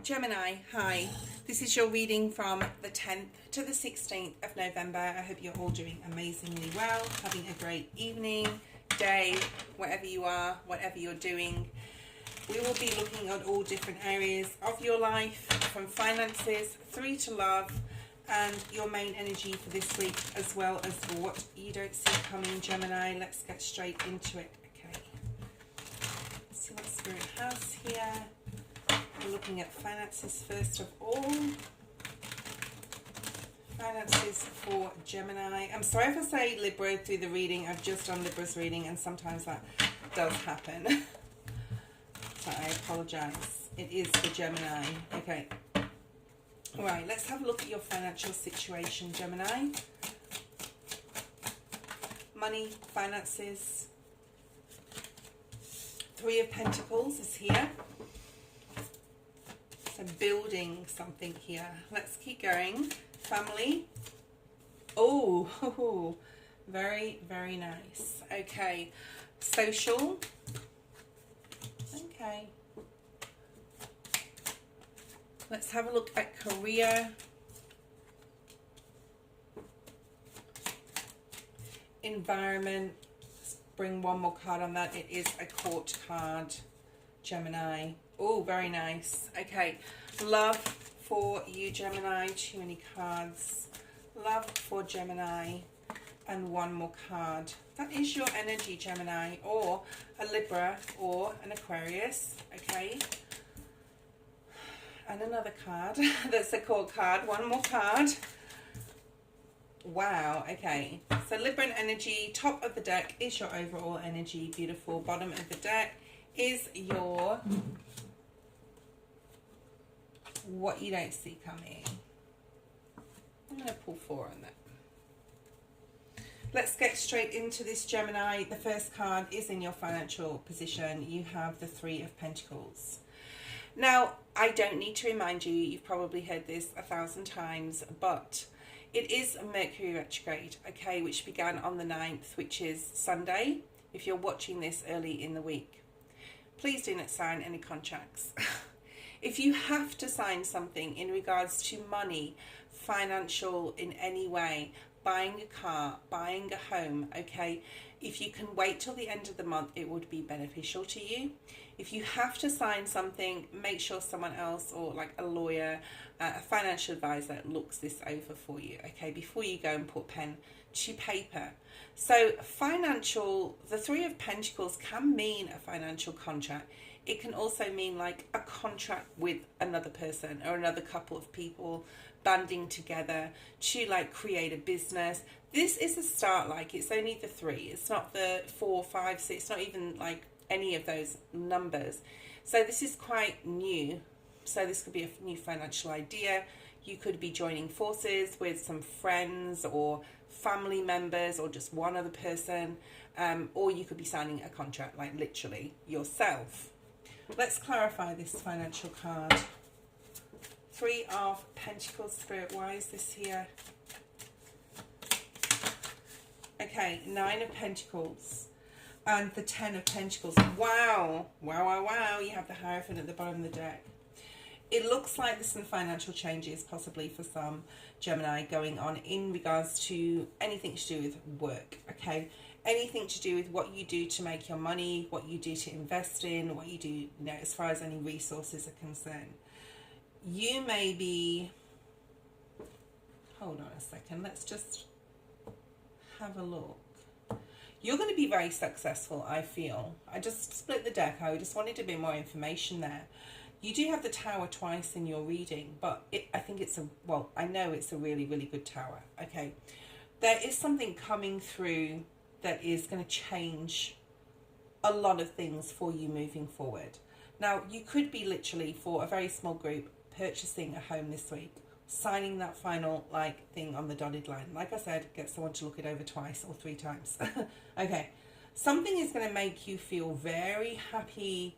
Gemini, hi. This is your reading from the 10th to the 16th of November. I hope you're all doing amazingly well, having a great evening, day, wherever you are, whatever you're doing. We will be looking at all different areas of your life, from finances through to love, and your main energy for this week, as well as what you don't see coming, Gemini. Let's get straight into it. Okay. Let's see what Spirit has here. We're looking at finances first of all. Finances for Gemini. I'm sorry if I say Libra through the reading. I've just done Libra's reading and sometimes that does happen. So I apologise. It is for Gemini. Okay. Alright, let's have a look at your financial situation, Gemini. Money, finances. Three of Pentacles is here. So building something here. Let's keep going. Family. Oh, very, very nice. Okay. Social. Okay. Let's have a look at career. Environment. Let's bring one more card on that. It is a court card, Gemini. Oh, very nice. Okay. Love for you, Gemini. Too many cards. Love for Gemini. And one more card. That is your energy, Gemini. Or a Libra or an Aquarius. Okay. And another card. That's a court card. One more card. Wow. Okay. So Libran energy. Top of the deck is your overall energy. Beautiful. Bottom of the deck is your what you don't see coming. I'm going to pull 4 on that. Let's get straight into this, Gemini. The first card is in your financial position. You have the 3 of Pentacles. Now, I don't need to remind you, you've probably heard this 1,000 times, but it is a Mercury retrograde, okay, which began on the 9th, which is Sunday, if you're watching this early in the week. Please do not sign any contracts. If you have to sign something in regards to money, financial in any way, buying a car, buying a home, okay, if you can wait till the end of the month, it would be beneficial to you. If you have to sign something, make sure someone else, or like a lawyer, a financial advisor, looks this over for you, okay, before you go and put pen to paper. So financial, the 3 of Pentacles can mean a financial contract. It can also mean like a contract with another person or another couple of people banding together to like create a business. This is a start, like it's only the 3. It's not the 4, 5, 6, it's not even like any of those numbers. So this is quite new. So this could be a new financial idea. You could be joining forces with some friends or family members or just one other person. Or you could be signing a contract, like literally yourself. Let's clarify this financial card. 3 of Pentacles, Spirit. Why is this here? Okay, 9 of Pentacles. And the 10 of Pentacles. Wow. Wow, wow, wow. You have the Hierophant at the bottom of the deck. It looks like there's some financial changes, possibly for some Gemini, going on in regards to anything to do with work, okay? Anything to do with what you do to make your money, what you do to invest in, what you do, you know, as far as any resources are concerned. You may be, hold on a second, let's just have a look. You're going to be very successful, I feel. I just split the deck. I just wanted a bit more information there. You do have the Tower twice in your reading, but I think it's I know it's a really, really good Tower. Okay. There is something coming through that is going to change a lot of things for you moving forward. Now, you could be literally, for a very small group, purchasing a home this week, signing that final thing on the dotted line. Like I said, get someone to look it over 2 or 3 times. Okay. Something is going to make you feel very happy,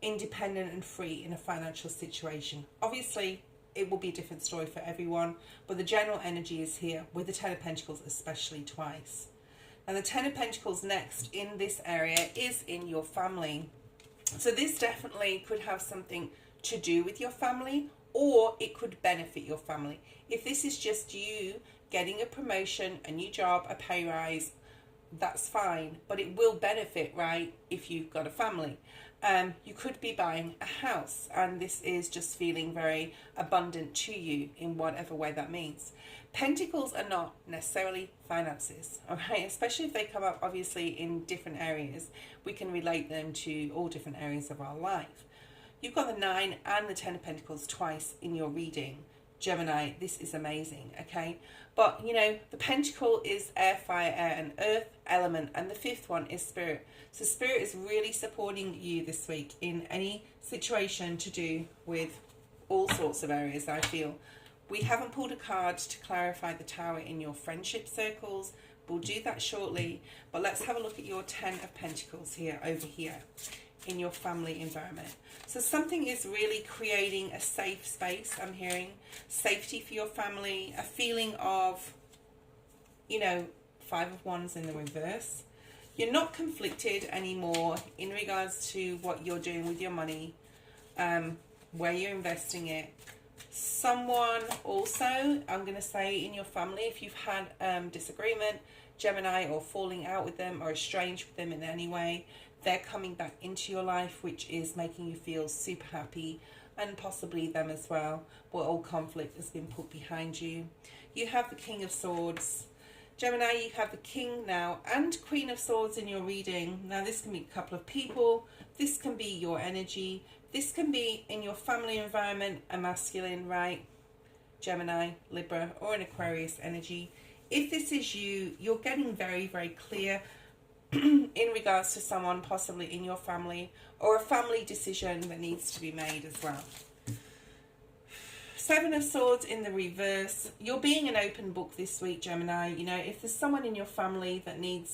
independent and free in a financial situation. Obviously, it will be a different story for everyone, but the general energy is here, with the 10 of Pentacles especially twice. And the 10 of Pentacles next in this area is in your family. So this definitely could have something to do with your family, or it could benefit your family. If this is just you getting a promotion, a new job, a pay rise, that's fine, but it will benefit, right, if you've got a family. You could be buying a house, and this is just feeling very abundant to you in whatever way that means. Pentacles are not necessarily finances, all right? Especially if they come up obviously in different areas. We can relate them to all different areas of our life. You've got the 9 and the 10 of Pentacles twice in your reading, Gemini. This is amazing, okay? But, you know, the Pentacle is air, fire, air and earth element, and the 5th one is spirit. So spirit is really supporting you this week in any situation to do with all sorts of areas, I feel. We haven't pulled a card to clarify the Tower in your friendship circles. We'll do that shortly. But let's have a look at your 10 of Pentacles here, over here, in your family environment. So something is really creating a safe space, I'm hearing. Safety for your family. A feeling of, you know, 5 of Wands in the reverse. You're not conflicted anymore in regards to what you're doing with your money, where you're investing it. Someone also, I'm going to say, in your family, if you've had disagreement, Gemini, or falling out with them or estranged with them in any way, they're coming back into your life, which is making you feel super happy, and possibly them as well, where all conflict has been put behind you. You have the King of Swords. Gemini, you have the King now and Queen of Swords in your reading. Now this can be a couple of people, this can be your energy, this can be in your family environment, a masculine, right? Gemini, Libra, or an Aquarius energy. If this is you, you're getting very, very clear in regards to someone possibly in your family, or a family decision that needs to be made as well. 7 of Swords in the reverse. You're being an open book this week, Gemini. You know, if there's someone in your family that needs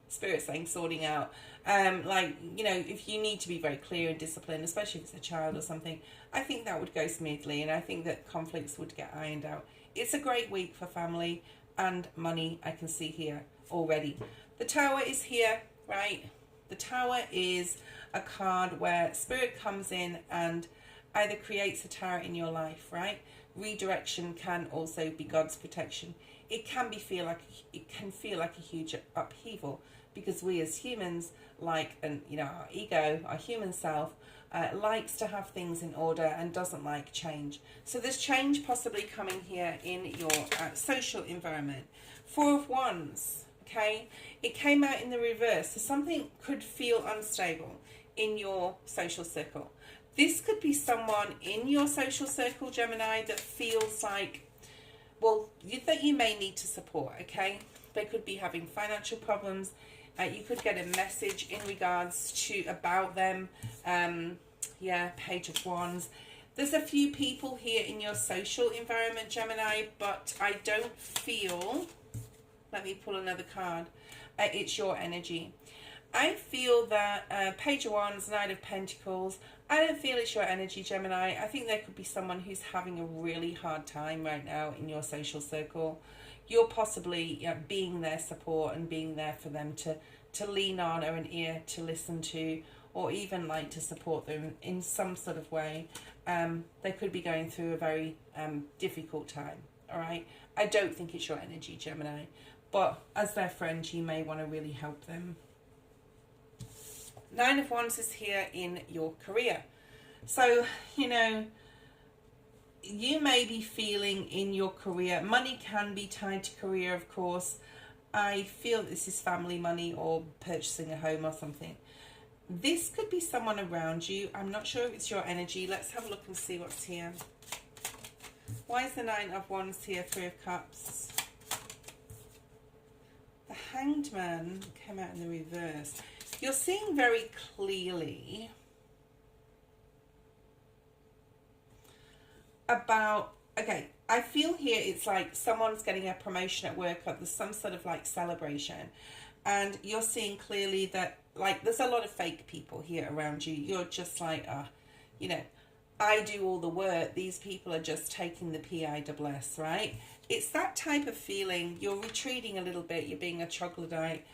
spirit saying sorting out, like, you know, if you need to be very clear and disciplined, especially if it's a child or something, I think that would go smoothly, and I think that conflicts would get ironed out. It's a great week for family and money, I can see here already. The Tower is here, right? The Tower is a card where spirit comes in and either creates a tower in your life, right? Redirection can also be God's protection. It can feel like a huge upheaval, because we as humans like, and you know, our ego, our human self, likes to have things in order and doesn't like change. So there's change possibly coming here in your social environment. 4 of Wands, okay? It came out in the reverse. So something could feel unstable in your social circle. This could be someone in your social circle, Gemini, that feels like, well, that you may need to support, okay? They could be having financial problems. You could get a message in regards to about them. Yeah, Page of Wands. There's a few people here in your social environment, Gemini, but I don't feel, let me pull another card, it's your energy. I feel that Page of Wands, Knight of Pentacles, I don't feel it's your energy, Gemini. I think there could be someone who's having a really hard time right now in your social circle. You're possibly being their support and being there for them to lean on, or an ear to listen to, or even like to support them in some sort of way. They could be going through a very difficult time, all right? I don't think it's your energy, Gemini, but as their friend, you may want to really help them. 9 of Wands is here in your career. So, you know, you may be feeling in your career, money can be tied to career, of course. I feel this is family money or purchasing a home or something. This could be someone around you. I'm not sure if it's your energy. Let's have a look and see what's here. Why is the 9 of Wands here? 3 of Cups. The Hanged Man came out in the reverse. You're seeing very clearly about, okay, I feel here it's like someone's getting a promotion at work, or there's some sort of like celebration, and you're seeing clearly that like there's a lot of fake people here around you. You're just like, you know, I do all the work, these people are just taking the PISS, right? It's that type of feeling. You're retreating a little bit, you're being a troglodyte.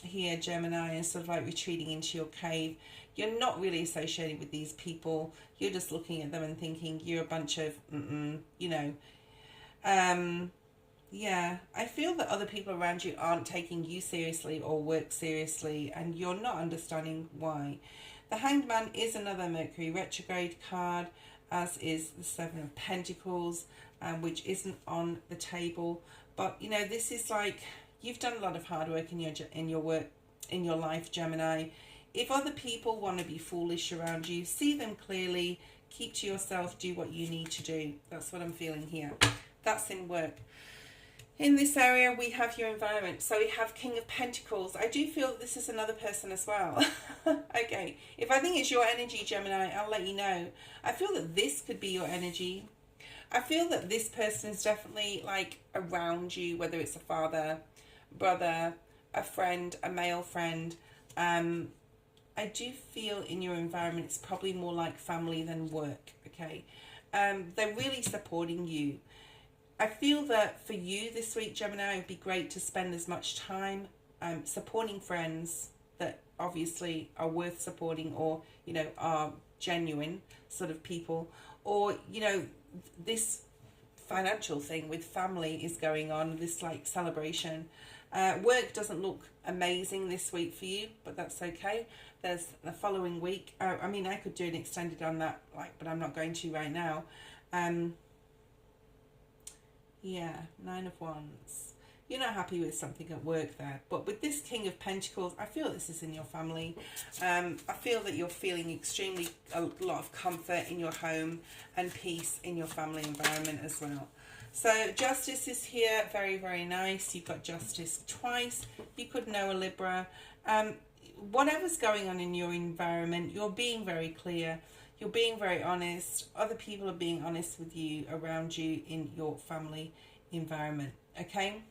here, Gemini, and sort of like retreating into your cave. You're not really associated with these people. You're just looking at them and thinking you're a bunch of, you know. Yeah, I feel that other people around you aren't taking you seriously or work seriously, and you're not understanding why. The Hanged Man is another Mercury retrograde card, as is the Seven of Pentacles, which isn't on the table. But, you know, this is like, you've done a lot of hard work in your work, in your life, Gemini. If other people want to be foolish around you, see them clearly, keep to yourself, do what you need to do. That's what I'm feeling here. That's in work. In this area, we have your environment. So we have King of Pentacles. I do feel that this is another person as well. Okay. If I think it's your energy, Gemini, I'll let you know. I feel that this could be your energy. I feel that this person is definitely like around you, whether it's a father, brother, a friend, a male friend. I do feel in your environment, it's probably more like family than work. Okay. They're really supporting you. I feel that for you this week, Gemini, it would be great to spend as much time supporting friends that obviously are worth supporting, or, you know, are genuine sort of people, or, you know, this financial thing with family is going on, this like celebration. Work doesn't look amazing this week for you, but that's okay. There's the following week. I mean, I could do an extended on that, like, but I'm not going to right now. Yeah, Nine of Wands. You're not happy with something at work there. But with this King of Pentacles, I feel this is in your family. I feel that you're feeling a lot of comfort in your home and peace in your family environment as well. So Justice is here. Very, very nice. You've got Justice twice. You could know a Libra. Whatever's going on in your environment, you're being very clear. You're being very honest. Other people are being honest with you, around you, in your family environment. Okay.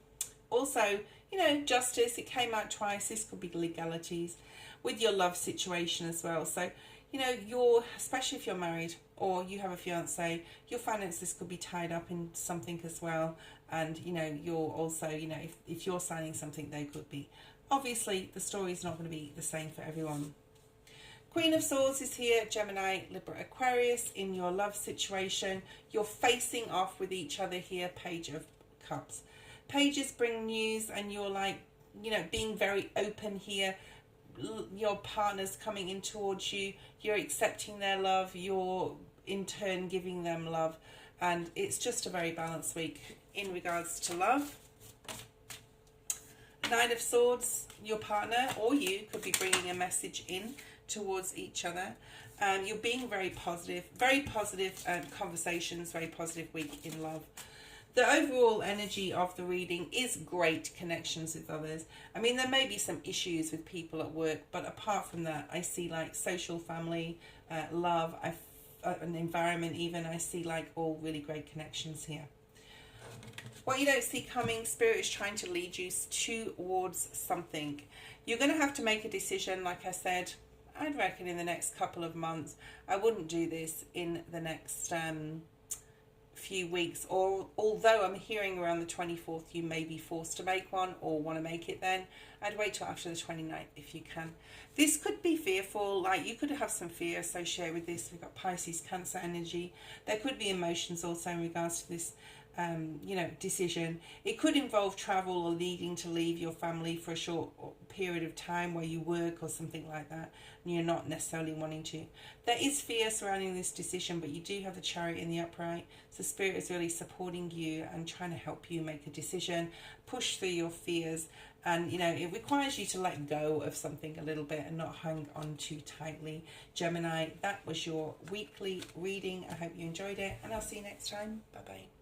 Also, you know, Justice, it came out twice. This could be legalities with your love situation as well. So, you know, especially if you're married or you have a fiance, your finances could be tied up in something as well. And, you know, you're also, you know, if you're signing something, they could be. Obviously, the story is not going to be the same for everyone. Queen of Swords is here, Gemini, Libra, Aquarius, in your love situation. You're facing off with each other here, Page of Cups. Pages bring news, and you're like, you know, being very open here. Your partner's coming in towards you. You're accepting their love. You're in turn giving them love. And it's just a very balanced week in regards to love. Nine of Swords, your partner or you could be bringing a message in towards each other. You're being very positive conversations, very positive week in love. The overall energy of the reading is great connections with others. I mean, there may be some issues with people at work, but apart from that, I see like social, family, love, an environment even. I see like all really great connections here. What you don't see coming, Spirit is trying to lead you towards something. You're going to have to make a decision, like I said, I'd reckon in the next couple of months. I wouldn't do this in the next few weeks, or although I'm hearing around the 24th you may be forced to make one or want to make it then, I'd wait till after the 29th if you can. This could be fearful, like you could have some fear associated with this. We've got Pisces, Cancer energy. There could be emotions also in regards to this you know, decision. It could involve travel or needing to leave your family for a short period of time where you work or something like that, and you're not necessarily wanting to. There is fear surrounding this decision, but you do have the Chariot in the upright, so Spirit is really supporting you and trying to help you make a decision, push through your fears, and, you know, it requires you to let go of something a little bit and not hang on too tightly. Gemini, that was your weekly reading. I hope you enjoyed it, and I'll see you next time. Bye bye.